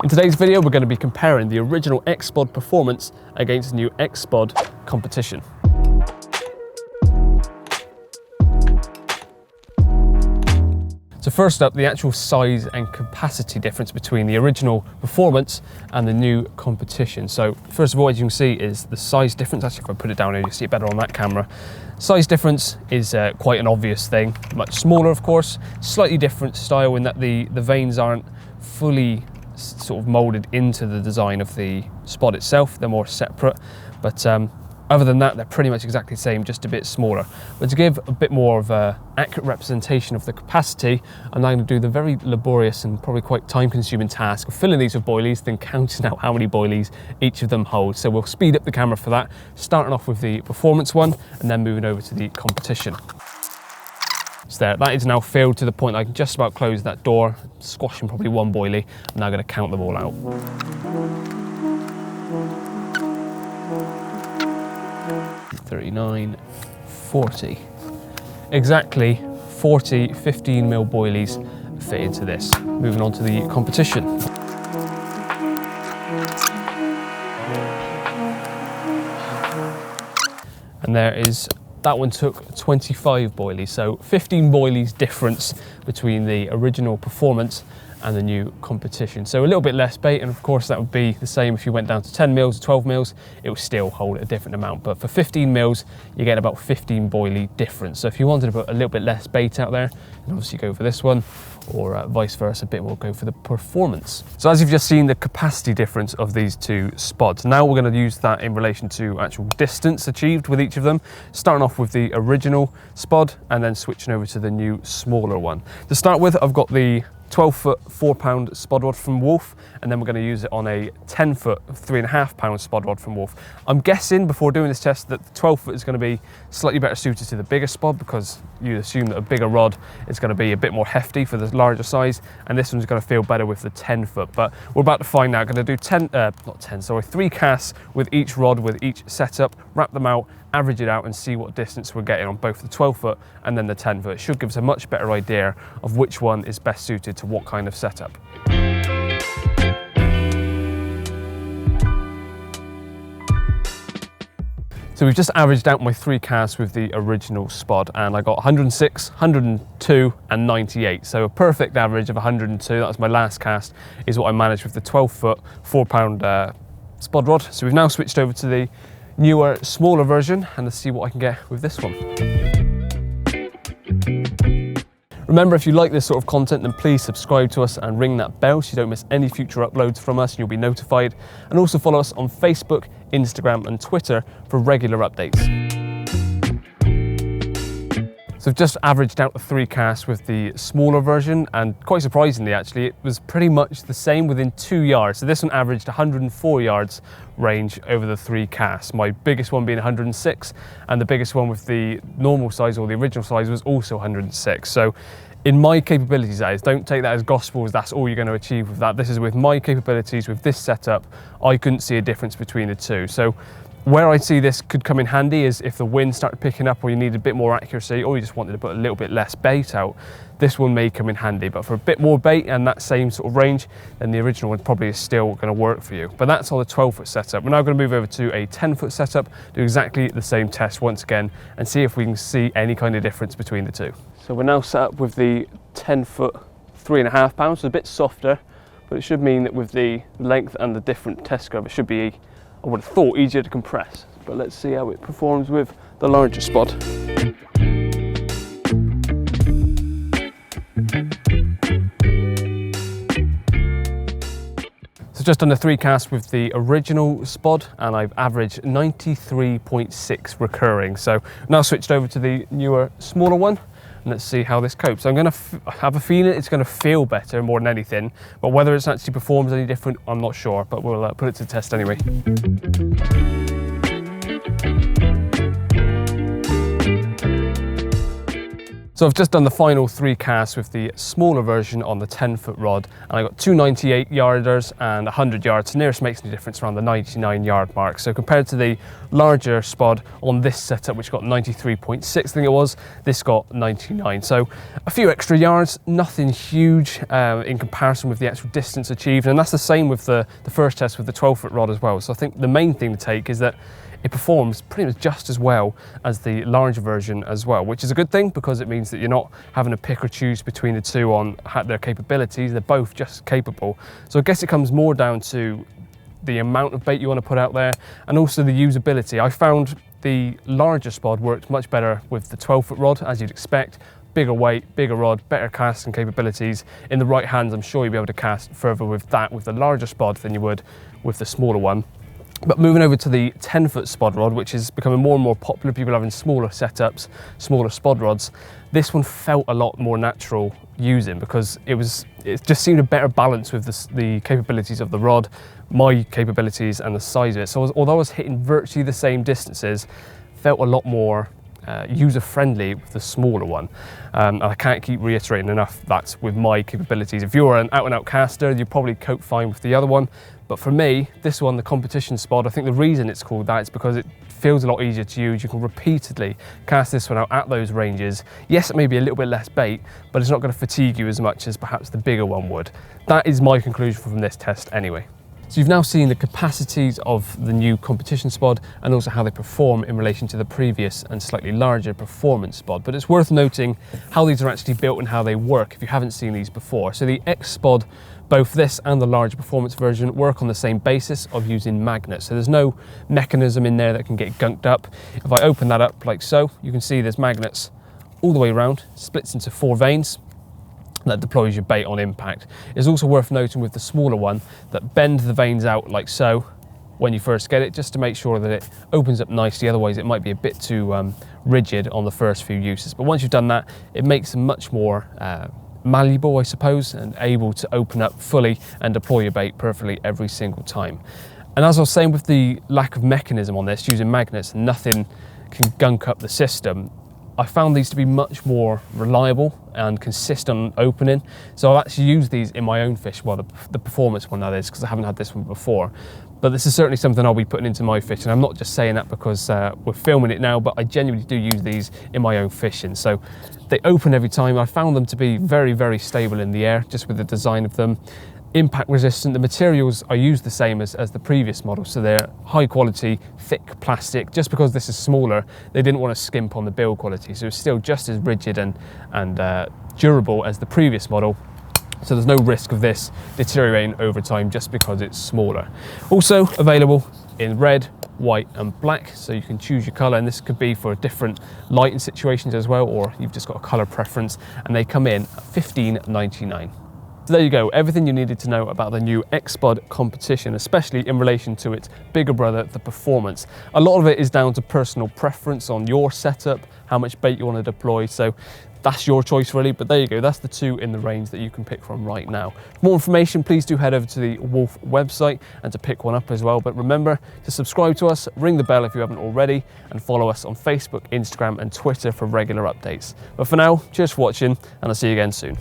In today's video, we're going to be comparing the original X-SPOD Performance against the new X-SPOD Competition. So first up, the actual size and capacity difference between the original Performance and the new Competition. So first of all, as you can see, is the size difference. Actually, if I put it down here, you see it better on that camera. Size difference is quite an obvious thing. Much smaller, of course. Slightly different style in that the vanes aren't fully sort of molded into the design of the SPOD itself. They're more separate, but other than that, they're pretty much exactly the same, just a bit smaller. But to give a bit more of an accurate representation of the capacity, I'm now going to do the very laborious and probably quite time-consuming task of filling these with boilies, then counting out how many boilies each of them hold. So we'll speed up the camera for that, starting off with the Performance one, and then moving over to the Competition. So there, that is now filled to the point I can just about close that door, squashing probably one boilie. I'm now going to count them all out. $39, $40. Exactly 40 15mm boilies fit into this. Moving on to the Competition. And there is, that one took 25 boilies, so 15 boilies difference between the original Performance and the new Competition. So a little bit less bait, and of course that would be the same if you went down to 10 mils or 12 mils, it would still hold a different amount. But for 15 mils, you get about 15 boilie difference. So if you wanted to put a little bit less bait out there, then obviously go for this one, or vice versa, a bit more go for the Performance. So as you've just seen, the capacity difference of these two SPODs. Now we're going to use that in relation to actual distance achieved with each of them, starting off with the original SPOD and then switching over to the new smaller one. To start with, I've got the 12-foot 4-pound SPOD rod from Wolf, and then we're going to use it on a 10-foot 3.5-pound SPOD rod from Wolf. I'm guessing before doing this test that the 12-foot is going to be slightly better suited to the bigger SPOD, because you assume that a bigger rod is going to be a bit more hefty for the larger size, and this one's going to feel better with the 10-foot. But we're about to find out. Going to do 3 casts with each rod, with each setup, wrap them out, average it out and see what distance we're getting on both the 12-foot and then the 10-foot. It should give us a much better idea of which one is best suited to what kind of setup. So we've just averaged out my 3 casts with the original SPOD, and I got 106, 102 and 98. So a perfect average of 102. That was my last cast, is what I managed with the 12-foot 4-pound SPOD rod. So we've now switched over to the newer, smaller version, and let's see what I can get with this one. Remember, if you like this sort of content, then please subscribe to us and ring that bell so you don't miss any future uploads from us and you'll be notified. And also follow us on Facebook, Instagram and Twitter for regular updates. So I've just averaged out the 3 casts with the smaller version, and quite surprisingly actually, it was pretty much the same within 2 yards. So this one averaged 104 yards range over the 3 casts. My biggest one being 106, and the biggest one with the normal size or the original size was also 106. So in my capabilities, that is, don't take that as gospel as that's all you're going to achieve with that. This is with my capabilities, with this setup, I couldn't see a difference between the two. So where I see this could come in handy is if the wind started picking up, or you needed a bit more accuracy, or you just wanted to put a little bit less bait out. This one may come in handy, but for a bit more bait and that same sort of range, then the original one probably is still going to work for you. But that's on the 12-foot setup. We're now going to move over to a 10-foot setup, do exactly the same test once again, and see if we can see any kind of difference between the two. So we're now set up with the 10-foot 3.5 pounds, so a bit softer, but it should mean that with the length and the different test curve, it should be, I would have thought, easier to compress. But let's see how it performs with the larger SPOD. So just under 3 casts with the original SPOD, and I've averaged 93.6 recurring. So now switched over to the newer, smaller one, and let's see how this copes. I'm going to have a feeling it's going to feel better more than anything, but whether it actually performs any different, I'm not sure, but we'll put it to the test anyway. So I've just done the final 3 casts with the smaller version on the 10-foot rod, and I got 2 98-yarders and 100 yards. Nearest makes any difference around the 99-yard mark. So compared to the larger spod on this setup, which got 93.6, I think it was, this got 99. So a few extra yards, nothing huge in comparison with the actual distance achieved. And that's the same with the first test with the 12-foot rod as well. So I think the main thing to take is that it performs pretty much just as well as the larger version as well, which is a good thing because it means that you're not having to pick or choose between the two on their capabilities. They're both just capable. So I guess it comes more down to the amount of bait you want to put out there and also the usability. I found the larger spod worked much better with the 12-foot rod, as you'd expect. Bigger weight, bigger rod, better casting capabilities. In the right hands, I'm sure you'll be able to cast further with the larger spod than you would with the smaller one. But moving over to the 10-foot spod rod, which is becoming more and more popular, people having smaller setups, smaller spod rods, this one felt a lot more natural using because it just seemed a better balance with the capabilities of the rod, my capabilities and the size of it. So although I was hitting virtually the same distances, felt a lot more user-friendly with the smaller one. And I can't keep reiterating enough that's with my capabilities. If you're an out-and-out caster, you probably cope fine with the other one. But for me, this one, the competition spod, I think the reason it's called that is because it feels a lot easier to use. You can repeatedly cast this one out at those ranges. Yes, it may be a little bit less bait, but it's not going to fatigue you as much as perhaps the bigger one would. That is my conclusion from this test anyway. So you've now seen the capacities of the new competition spod and also how they perform in relation to the previous and slightly larger performance spod. But it's worth noting how these are actually built and how they work if you haven't seen these before. So the X-SPOD, both this and the larger performance version, work on the same basis of using magnets. So there's no mechanism in there that can get gunked up. If I open that up like so, you can see there's magnets all the way around, splits into 4 vanes. That deploys your bait on impact. It's also worth noting with the smaller one that bend the vanes out like so when you first get it, just to make sure that it opens up nicely. Otherwise it might be a bit too rigid on the first few uses. But once you've done that, it makes them much more malleable, I suppose, and able to open up fully and deploy your bait perfectly every single time. And as I was saying, with the lack of mechanism on this, using magnets, nothing can gunk up the system. I found these to be much more reliable and consistent opening. So I've actually used these in my own fish, well, the performance one that is, because I haven't had this one before. But this is certainly something I'll be putting into my fish. And I'm not just saying that because we're filming it now, but I genuinely do use these in my own fishing. So they open every time. I found them to be very, very stable in the air, just with the design of them. Impact resistant. The materials are used the same as the previous model, so they're high quality, thick plastic. Just because this is smaller, they didn't want to skimp on the build quality, so it's still just as rigid and durable as the previous model. So there's no risk of this deteriorating over time just because it's smaller. Also available in red, white and black, so you can choose your color, and this could be for different lighting situations as well, or you've just got a color preference, and they come in at $15.99. So there you go, everything you needed to know about the new X-SPOD competition, especially in relation to its bigger brother, the Performance. A lot of it is down to personal preference on your setup, how much bait you want to deploy, so that's your choice really, but there you go, that's the 2 in the range that you can pick from right now. For more information, please do head over to the Wolf website and to pick one up as well. But remember to subscribe to us, ring the bell if you haven't already, and follow us on Facebook, Instagram and Twitter for regular updates. But for now, cheers for watching, and I'll see you again soon.